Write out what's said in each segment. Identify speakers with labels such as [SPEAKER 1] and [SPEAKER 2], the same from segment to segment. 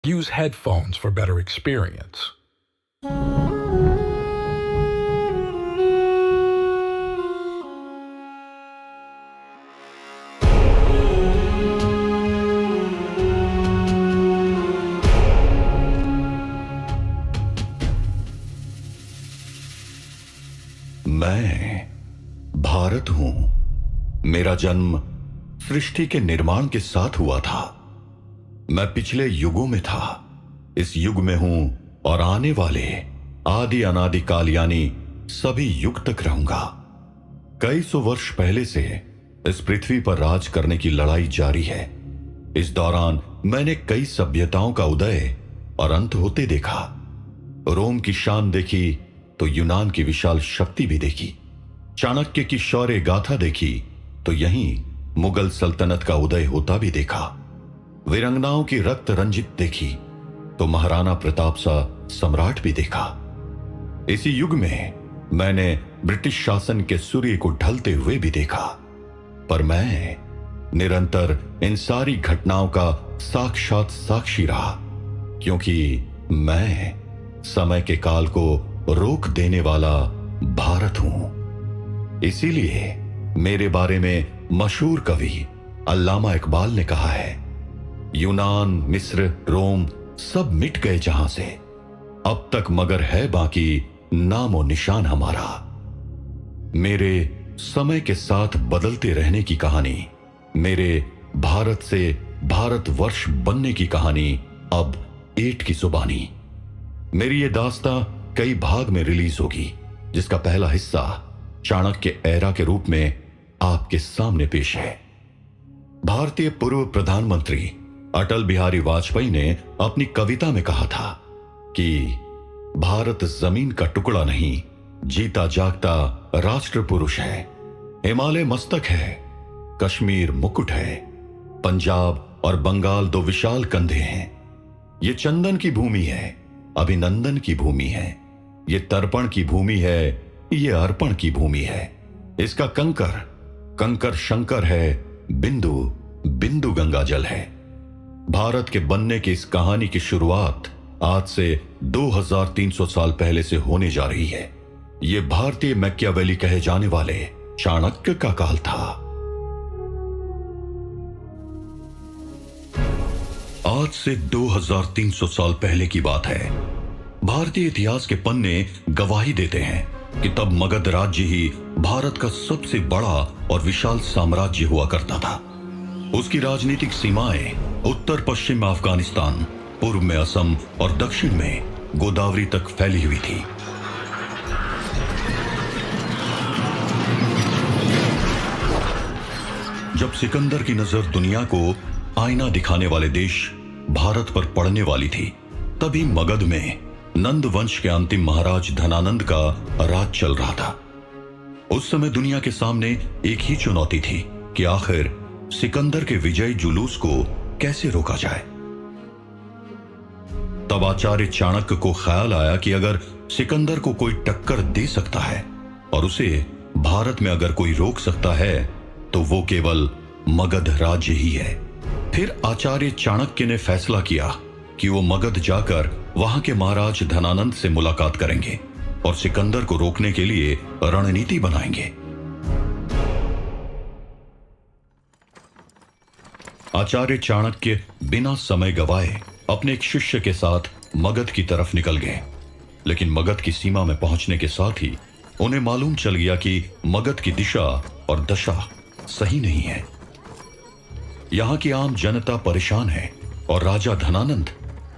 [SPEAKER 1] Use headphones for better experience.
[SPEAKER 2] मैं भारत हूं। मेरा जन्म सृष्टि के निर्माण के साथ हुआ था। मैं पिछले युगों में था, इस युग में हूं और आने वाले आदि अनादि काल यानी सभी युग तक रहूंगा। कई सौ वर्ष पहले से इस पृथ्वी पर राज करने की लड़ाई जारी है। इस दौरान मैंने कई सभ्यताओं का उदय और अंत होते देखा। रोम की शान देखी तो यूनान की विशाल शक्ति भी देखी। चाणक्य की शौर्य गाथा देखी तो यहीं मुगल सल्तनत का उदय होता भी देखा। वीरंगनाओं की रक्त रंजित देखी तो महाराणा प्रताप सा सम्राट भी देखा। इसी युग में मैंने ब्रिटिश शासन के सूर्य को ढलते हुए भी देखा। पर मैं निरंतर इन सारी घटनाओं का साक्षात साक्षी रहा, क्योंकि मैं समय के काल को रोक देने वाला भारत हूं। इसीलिए मेरे बारे में मशहूर कवि अल्लामा इकबाल ने कहा है, यूनान, मिस्र, रोम सब मिट गए जहां से, अब तक मगर है बाकी नामो निशान हमारा। मेरे समय के साथ बदलते रहने की कहानी, मेरे भारत से भारतवर्ष बनने की कहानी अब ईंट की जुबानी। मेरी ये दास्तां कई भाग में रिलीज होगी, जिसका पहला हिस्सा चाणक्य एरा के रूप में आपके सामने पेश है। भारतीय पूर्व प्रधानमंत्री अटल बिहारी वाजपेयी ने अपनी कविता में कहा था कि भारत जमीन का टुकड़ा नहीं, जीता जागता राष्ट्र पुरुष है। हिमालय मस्तक है, कश्मीर मुकुट है, पंजाब और बंगाल दो विशाल कंधे हैं। ये चंदन की भूमि है, अभिनंदन की भूमि है। ये तर्पण की भूमि है, ये अर्पण की भूमि है। इसका कंकर कंकर शंकर है, बिंदु बिंदु गंगा जल है। भारत के बनने की इस कहानी की शुरुआत आज से 2300 साल पहले से होने जा रही है। ये भारतीय मैकियावेली कहे जाने वाले चाणक्य का काल था। आज से 2300 साल पहले की बात है। भारतीय इतिहास के पन्ने गवाही देते हैं कि तब मगध राज्य ही भारत का सबसे बड़ा और विशाल साम्राज्य हुआ करता था। उसकी राजनीतिक सीमाएं उत्तर पश्चिम में अफगानिस्तान, पूर्व में असम और दक्षिण में गोदावरी तक फैली हुई थी। जब सिकंदर की नजर दुनिया को आईना दिखाने वाले देश भारत पर पड़ने वाली थी, तभी मगध में नंद वंश के अंतिम महाराज धनानंद का राज चल रहा था। उस समय दुनिया के सामने एक ही चुनौती थी कि आखिर सिकंदर के विजय जुलूस को कैसे रोका जाए। तब आचार्य चाणक्य को ख्याल आया कि अगर सिकंदर को कोई टक्कर दे सकता है और उसे भारत में अगर कोई रोक सकता है तो वो केवल मगध राज्य ही है। फिर आचार्य चाणक्य ने फैसला किया कि वो मगध जाकर वहां के महाराज धनानंद से मुलाकात करेंगे और सिकंदर को रोकने के लिए रणनीति बनाएंगे। आचार्य चाणक्य बिना समय गवाए अपने एक शिष्य के साथ मगध की तरफ निकल गए। लेकिन मगध की सीमा में पहुंचने के साथ ही उन्हें मालूम चल गया कि मगध की दिशा और दशा सही नहीं है। यहां की आम जनता परेशान है और राजा धनानंद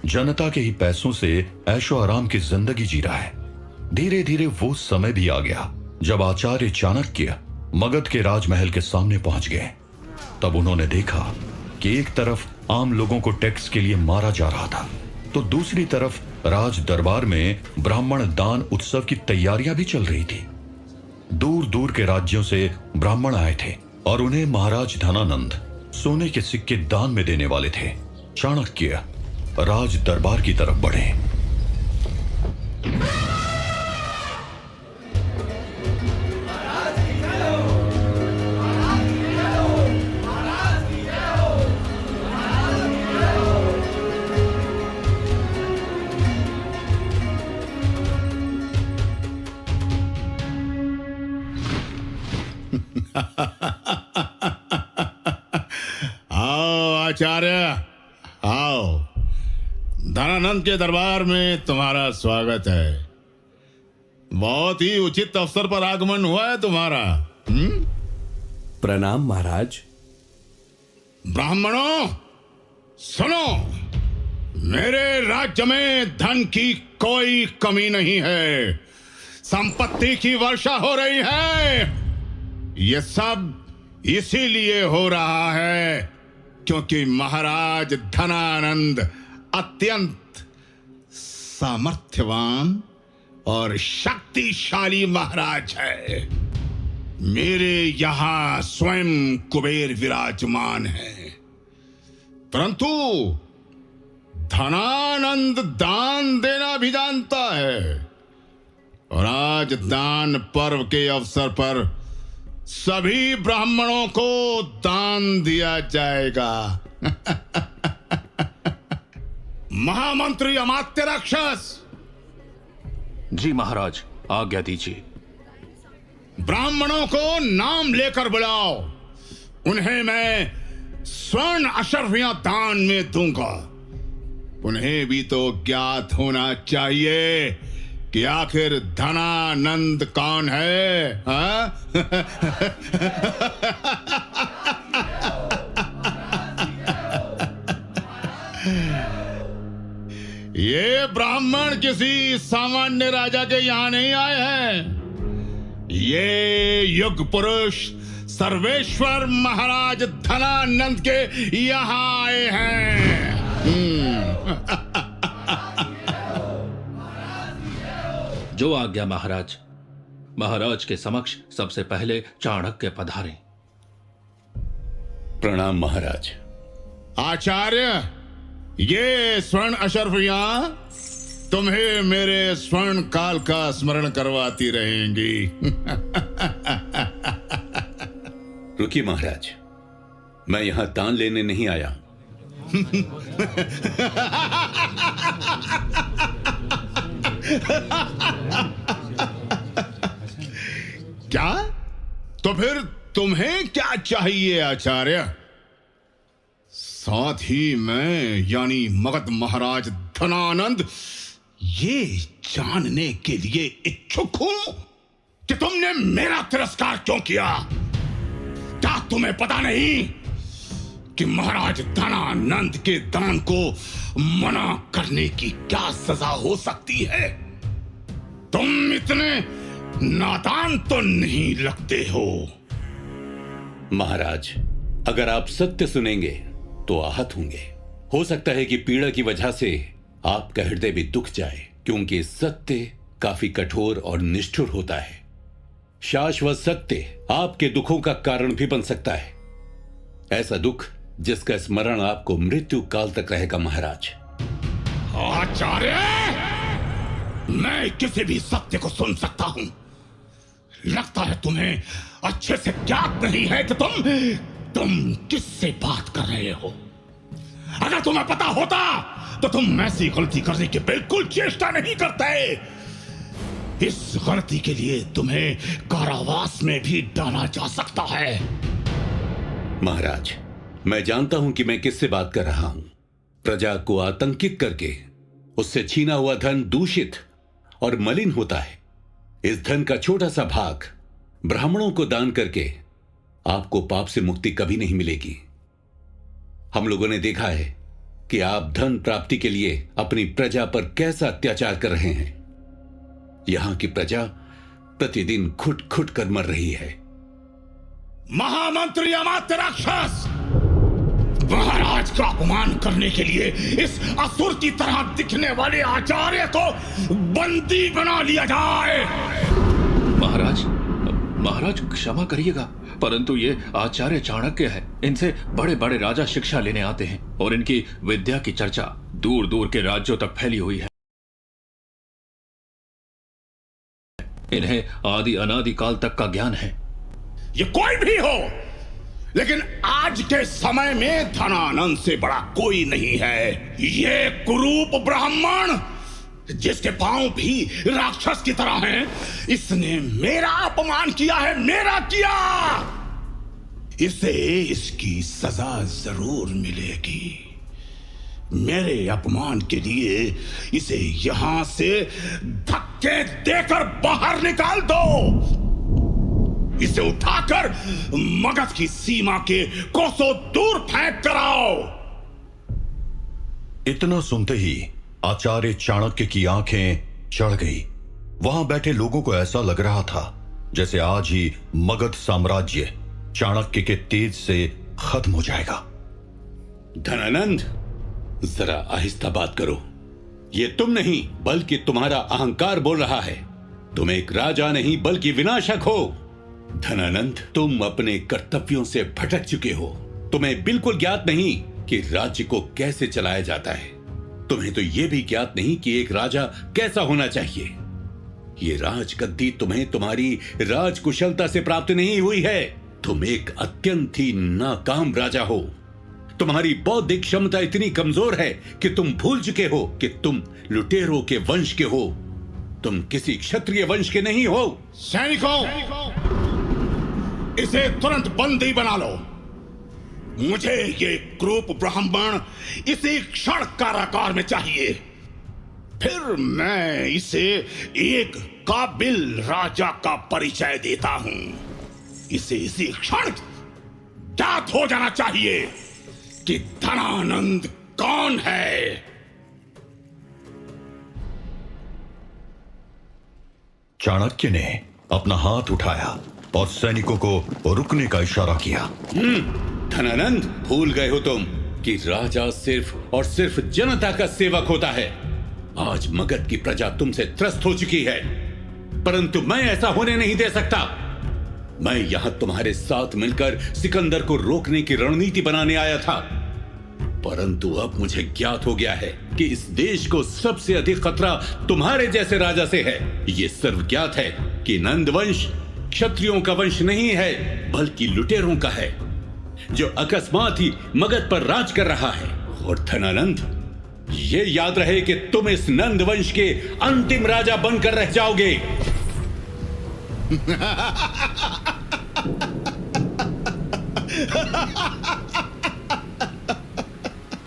[SPEAKER 2] जनता के ही पैसों से ऐशो आराम की जिंदगी जी रहा है। धीरे धीरे वो समय भी आ गया जब आचार्य चाणक्य मगध के राजमहल के सामने पहुंच गए। तब उन्होंने देखा कि एक तरफ आम लोगों को टैक्स के लिए मारा जा रहा था, तो दूसरी तरफ राज दरबार में ब्राह्मण दान उत्सव की तैयारियां भी चल रही थी। दूर दूर के राज्यों से ब्राह्मण आए थे और उन्हें महाराज धनानंद सोने के सिक्के दान में देने वाले थे। चाणक्य राज दरबार की तरफ बढ़े।
[SPEAKER 3] आचार्य, आओ। धनानंद के दरबार में तुम्हारा स्वागत है। बहुत ही उचित अवसर पर आगमन हुआ है तुम्हारा।
[SPEAKER 4] प्रणाम महाराज।
[SPEAKER 3] ब्राह्मणों सुनो, मेरे राज्य में धन की कोई कमी नहीं है। संपत्ति की वर्षा हो रही है। ये सब इसीलिए हो रहा है क्योंकि महाराज धनानंद अत्यंत सामर्थ्यवान और शक्तिशाली महाराज है। मेरे यहां स्वयं कुबेर विराजमान है, परंतु धनानंद दान देना भी जानता है। और आज दान पर्व के अवसर पर सभी ब्राह्मणों को दान दिया जाएगा। महामंत्री अमात्य राक्षस।
[SPEAKER 5] जी महाराज, आज्ञा दीजिए।
[SPEAKER 3] ब्राह्मणों को नाम लेकर बुलाओ। उन्हें मैं स्वर्ण अशर्फियां दान में दूंगा। उन्हें भी तो ज्ञात होना चाहिए कि आखिर धनानंद कौन है, हाँ? ये ब्राह्मण किसी सामान्य राजा के यहां नहीं आए हैं। ये युग पुरुष सर्वेश्वर महाराज धनानंद के यहां आए हैं।
[SPEAKER 5] जो आज्ञा महाराज। महाराज के समक्ष सबसे पहले चाणक्य पधारें।
[SPEAKER 2] प्रणाम महाराज।
[SPEAKER 3] आचार्य, ये स्वर्ण अशर्फियां तुम्हें मेरे स्वर्ण काल का स्मरण करवाती रहेंगी।
[SPEAKER 2] रुकिए महाराज, मैं यहां दान लेने नहीं आया।
[SPEAKER 3] क्या? तो फिर तुम्हें क्या चाहिए आचार्य? साथ ही मैं यानी मगध महाराज धनानंद ये जानने के लिए इच्छुक हूं कि तुमने मेरा तिरस्कार क्यों किया। क्या तुम्हें पता नहीं कि महाराज धनानंद के दान को मना करने की क्या सजा हो सकती है? तुम इतने नादान तो नहीं लगते हो।
[SPEAKER 2] महाराज, अगर आप सत्य सुनेंगे तो आहत होंगे। हो सकता है कि पीड़ा की वजह से आपका हृदय भी दुख जाए, क्योंकि सत्य काफी कठोर और निष्ठुर होता है। शाश्वत सत्य आपके दुखों का कारण भी बन सकता है। ऐसा दुख जिसका स्मरण आपको मृत्यु काल तक रहेगा महाराज।
[SPEAKER 3] आचार्य, मैं किसी भी सत्य को सुन सकता हूं। लगता है तुम्हें अच्छे से ज्ञात नहीं है कि तुम किससे बात कर रहे हो। अगर तुम्हें पता होता तो तुम ऐसी गलती करने की बिल्कुल चेष्टा नहीं करते। इस गलती के लिए तुम्हें कारावास में भी डाला जा सकता है।
[SPEAKER 2] महाराज, मैं जानता हूं कि मैं किससे बात कर रहा हूं। प्रजा को आतंकित करके उससे छीना हुआ धन दूषित और मलिन होता है। इस धन का छोटा सा भाग ब्राह्मणों को दान करके आपको पाप से मुक्ति कभी नहीं मिलेगी। हम लोगों ने देखा है कि आप धन प्राप्ति के लिए अपनी प्रजा पर कैसा अत्याचार कर रहे हैं। यहां की प्रजा प्रतिदिन घुट घुट कर मर रही है।
[SPEAKER 3] महामंत्री अमात्य राक्षस, महाराज का अपमान करने के लिए इस असुर की तरह दिखने वाले आचार्य को बंदी बना लिया जाए।
[SPEAKER 5] महाराज क्षमा करिएगा, परंतु ये आचार्य चाणक्य है। इनसे बड़े बड़े राजा शिक्षा लेने आते हैं और इनकी विद्या की चर्चा दूर दूर के राज्यों तक फैली हुई है। इन्हें आदि अनादि काल तक का ज्ञान है।
[SPEAKER 3] ये कोई भी हो, लेकिन आज के समय में धनानंद से बड़ा कोई नहीं है। ये कुरूप ब्राह्मण जिसके पांव भी राक्षस की तरह हैं, इसने मेरा अपमान किया है। मेरा किया। इसे इसकी सजा जरूर मिलेगी। मेरे अपमान के लिए इसे यहां से धक्के देकर बाहर निकाल दो। इसे उठाकर मगध की सीमा के कोसों दूर फेंक कर आओ।
[SPEAKER 2] इतना सुनते ही आचार्य चाणक्य की आंखें चढ़ गई। वहां बैठे लोगों को ऐसा लग रहा था जैसे आज ही मगध साम्राज्य चाणक्य के तेज से खत्म हो जाएगा।
[SPEAKER 4] धनानंद, जरा आहिस्ता बात करो। ये तुम नहीं बल्कि तुम्हारा अहंकार बोल रहा है। तुम एक राजा नहीं बल्कि विनाशक हो। धनानंद, तुम अपने कर्तव्यों से भटक चुके हो। तुम्हें बिल्कुल ज्ञात नहीं कि राज्य को कैसे चलाया जाता है। तुम्हें तो यह भी ज्ञात नहीं कि एक राजा कैसा होना चाहिए। ये राजगद्दी तुम्हें तुम्हारी राजकुशलता से प्राप्त नहीं हुई है। तुम एक अत्यंत ही नाकाम राजा हो। तुम्हारी बौद्धिक क्षमता इतनी कमजोर है कि तुम भूल चुके हो कि तुम लुटेरों के वंश के हो। तुम किसी क्षत्रिय वंश के नहीं हो।
[SPEAKER 3] सैनिकों, इसे तुरंत बंदी बना लो। मुझे ये क्रूप ब्राह्मण इसी क्षण कारागार में चाहिए। फिर मैं इसे एक काबिल राजा का परिचय देता हूं। इसे इसी क्षण ज्ञात हो जाना चाहिए कि धनानंद कौन है।
[SPEAKER 2] चाणक्य ने अपना हाथ उठाया और सैनिकों को रुकने का इशारा किया।
[SPEAKER 4] धनानंद, भूल गए हो तुम कि राजा सिर्फ और सिर्फ जनता का सेवक होता है। आज मगध की प्रजा तुमसे त्रस्त हो चुकी है, परंतु मैं ऐसा होने नहीं दे सकता। मैं यहां तुम्हारे साथ मिलकर सिकंदर को रोकने की रणनीति बनाने आया था, परंतु अब मुझे ज्ञात हो गया है कि इस देश को सबसे अधिक खतरा तुम्हारे जैसे राजा से है। यह सर्व ज्ञात है कि नंद वंश क्षत्रियों का वंश नहीं है बल्कि लुटेरों का है, जो अकस्मात ही मगध पर राज कर रहा है। और धनानंद, ये याद रहे कि तुम इस नंद वंश के अंतिम राजा बनकर रह जाओगे।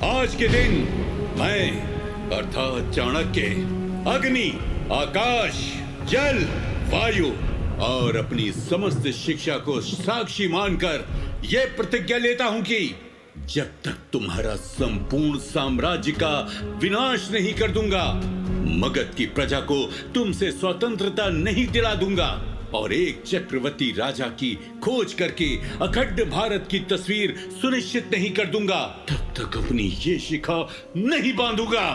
[SPEAKER 4] आज के दिन मैं अर्थात चाणक्य अग्नि, आकाश, जल, वायु और अपनी समस्त शिक्षा को साक्षी मानकर यह प्रतिज्ञा लेता हूं कि जब तक तुम्हारा संपूर्ण साम्राज्य का विनाश नहीं कर दूंगा, मगध की प्रजा को तुमसे स्वतंत्रता नहीं दिला दूंगा और एक चक्रवर्ती राजा की खोज करके अखंड भारत की तस्वीर सुनिश्चित नहीं कर दूंगा, तब तक अपनी ये शिखा नहीं बांधूंगा।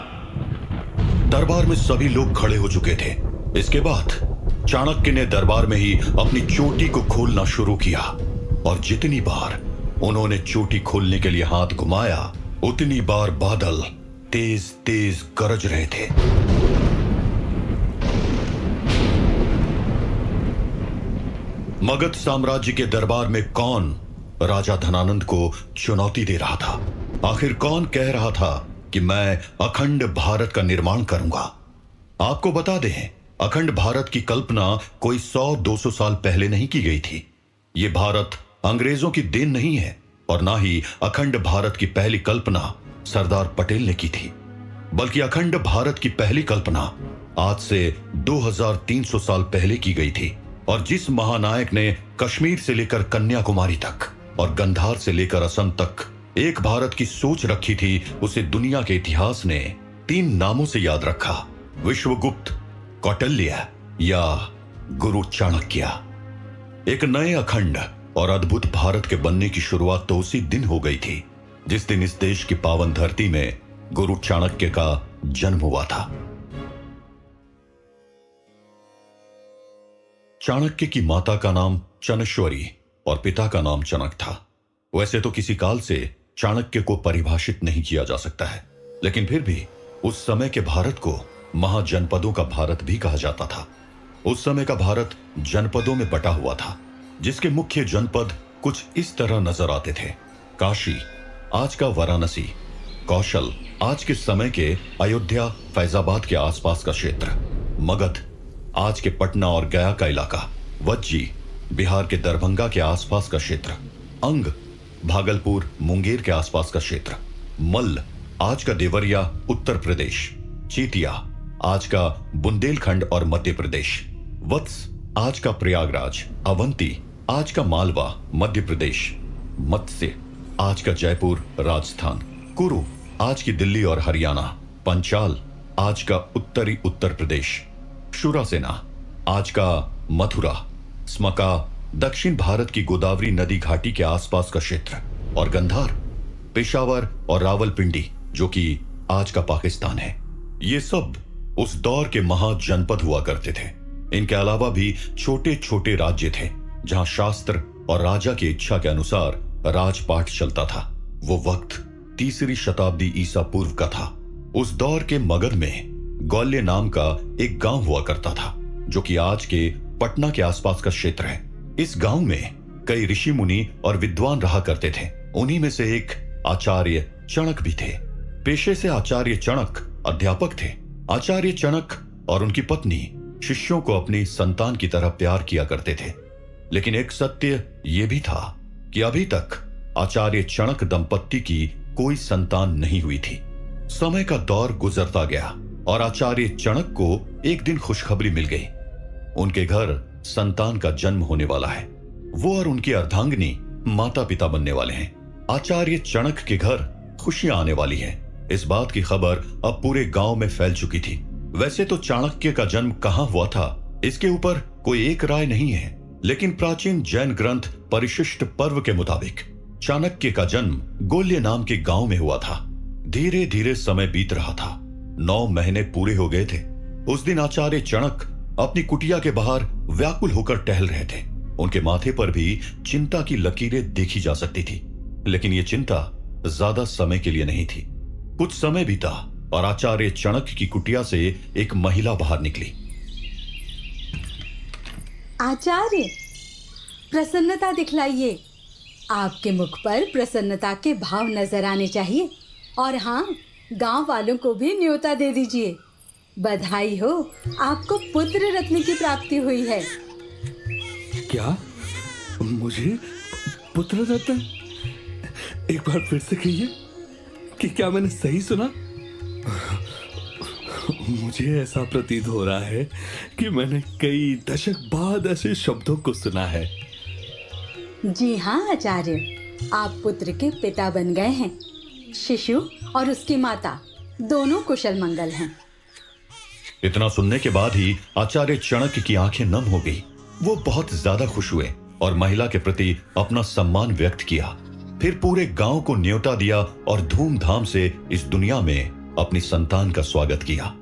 [SPEAKER 2] दरबार में सभी लोग खड़े हो चुके थे। इसके बाद चाणक्य ने दरबार में ही अपनी चोटी को खोलना शुरू किया और जितनी बार उन्होंने चोटी खोलने के लिए हाथ घुमाया, उतनी बार बादल तेज तेज गरज रहे थे। मगध साम्राज्य के दरबार में कौन राजा धनानंद को चुनौती दे रहा था? आखिर कौन कह रहा था कि मैं अखंड भारत का निर्माण करूंगा? आपको बता दें, अखंड भारत की कल्पना कोई 100-200 साल पहले नहीं की गई थी। यह भारत अंग्रेजों की देन नहीं है और ना ही अखंड भारत की पहली कल्पना सरदार पटेल ने की थी, बल्कि अखंड भारत की पहली कल्पना आज से 2300 साल पहले की गई थी। और जिस महानायक ने कश्मीर से लेकर कन्याकुमारी तक और गंधार से लेकर असम तक एक भारत की सोच रखी थी, उसे दुनिया के इतिहास ने 3 नामों से याद रखा: विश्वगुप्त, कौटिल्य या गुरु चाणक्य। एक नए अखंड और अद्भुत भारत के बनने की शुरुआत तो उसी दिन हो गई थी जिस दिन इस देश की पावन धरती में गुरु चाणक्य का जन्म हुआ था। चाणक्य की माता का नाम चनेश्वरी और पिता का नाम चनक था। वैसे तो किसी काल से चाणक्य को परिभाषित नहीं किया जा सकता है, लेकिन फिर भी उस समय के भारत को महाजनपदों का भारत भी कहा जाता था। उस समय का भारत जनपदों में बटा हुआ था, जिसके मुख्य जनपद कुछ इस तरह नजर आते थे: काशी, आज का वाराणसी; कौशल, आज के समय के अयोध्या, फैजाबाद के आसपास का क्षेत्र; मगध, आज के पटना और गया का इलाका; वज्जी, बिहार के दरभंगा के आसपास का क्षेत्र; अंग भागलपुर मुंगेर के आसपास का क्षेत्र, मल्ल आज का देवरिया उत्तर प्रदेश, चीतिया आज का बुंदेलखंड और मध्य प्रदेश, वत्स आज का प्रयागराज, अवंती आज का मालवा मध्य प्रदेश, मत्स्य आज का जयपुर राजस्थान, कुरु आज की दिल्ली और हरियाणा, पंचाल आज का उत्तरी उत्तर प्रदेश, शुरासेना आज का मथुरा, स्मका दक्षिण भारत की गोदावरी नदी घाटी के आसपास का क्षेत्र, और गंधार पेशावर और रावलपिंडी जो कि आज का पाकिस्तान है। ये सब उस दौर के महाजनपद हुआ करते थे। इनके अलावा भी छोटे छोटे राज्य थे जहां शास्त्र और राजा की इच्छा के अनुसार राजपाट चलता था। वो वक्त 3री शताब्दी ईसा पूर्व का था। उस दौर के मगध में गौल्य नाम का एक गांव हुआ करता था जो कि आज के पटना के आसपास का क्षेत्र है। इस गांव में कई ऋषि मुनि और विद्वान रहा करते थे। उन्हीं में से एक आचार्य चणक भी थे। पेशे से आचार्य चणक अध्यापक थे। आचार्य चणक और उनकी पत्नी शिष्यों को अपनी संतान की तरह प्यार किया करते थे। लेकिन एक सत्य यह भी था कि अभी तक आचार्य चणक दंपत्ति की कोई संतान नहीं हुई थी। समय का दौर गुजरता गया और आचार्य चणक को एक दिन खुशखबरी मिल गई। उनके घर संतान का जन्म होने वाला है। वो और उनकी अर्धांगिनी माता पिता बनने वाले हैं। आचार्य चणक के घर खुशियां आने वाली है। इस बात की खबर अब पूरे गांव में फैल चुकी थी। वैसे तो चाणक्य का जन्म कहां हुआ था इसके ऊपर कोई एक राय नहीं है, लेकिन प्राचीन जैन ग्रंथ परिशिष्ट पर्व के मुताबिक चाणक्य का जन्म गोल्य नाम के गांव में हुआ था। धीरे धीरे समय बीत रहा था। 9 महीने पूरे हो गए थे। उस दिन आचार्य चणक अपनी कुटिया के बाहर व्याकुल होकर टहल रहे थे। उनके माथे पर भी चिंता की लकीरें देखी जा सकती थी, लेकिन यह चिंता ज्यादा समय के लिए नहीं थी। कुछ समय बीता और आचार्य चणक की कुटिया से एक महिला बाहर निकली।
[SPEAKER 6] आचार्य, प्रसन्नता दिखलाइए। आपके मुख पर प्रसन्नता के भाव नजर आने चाहिए। और हाँ, गांव वालों को भी न्योता दे दीजिए। बधाई हो, आपको पुत्र रत्न की प्राप्ति हुई है।
[SPEAKER 7] क्या? मुझे पुत्र रत्न? एक बार फिर से कहिए कि क्या मैंने सही सुना? मुझे ऐसा प्रतीत हो रहा है कि मैंने कई दशक बाद ऐसे शब्दों को सुना है।
[SPEAKER 6] जी हाँ आचार्य, आप पुत्र के पिता बन गए हैं। शिशु और उसकी माता दोनों कुशल मंगल हैं।
[SPEAKER 2] इतना सुनने के बाद ही आचार्य चणक की आंखें नम हो गई। वो बहुत ज्यादा खुश हुए और महिला के प्रति अपना सम्मान व्यक्त किया। फिर पूरे गांव को न्योता दिया और धूमधाम से इस दुनिया में अपनी संतान का स्वागत किया।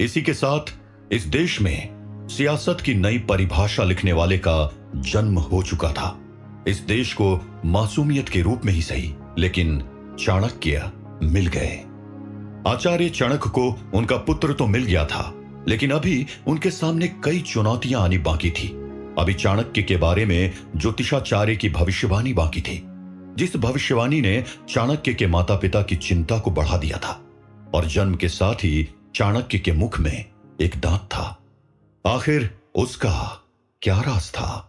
[SPEAKER 2] इसी के साथ इस देश में सियासत की नई परिभाषा लिखने वाले का जन्म हो चुका था। इस देश को मासूमियत के रूप में ही सही, लेकिन चाणक्य मिल गए। आचार्य चणक को उनका पुत्र तो मिल गया था, लेकिन अभी उनके सामने कई चुनौतियां आनी बाकी थी। अभी चाणक्य के बारे में ज्योतिषाचार्य की भविष्यवाणी बाकी थी, जिस भविष्यवाणी ने चाणक्य के माता पिता की चिंता को बढ़ा दिया था। और जन्म के साथ ही चाणक्य के मुख में एक दांत था। आखिर उसका क्या राज था?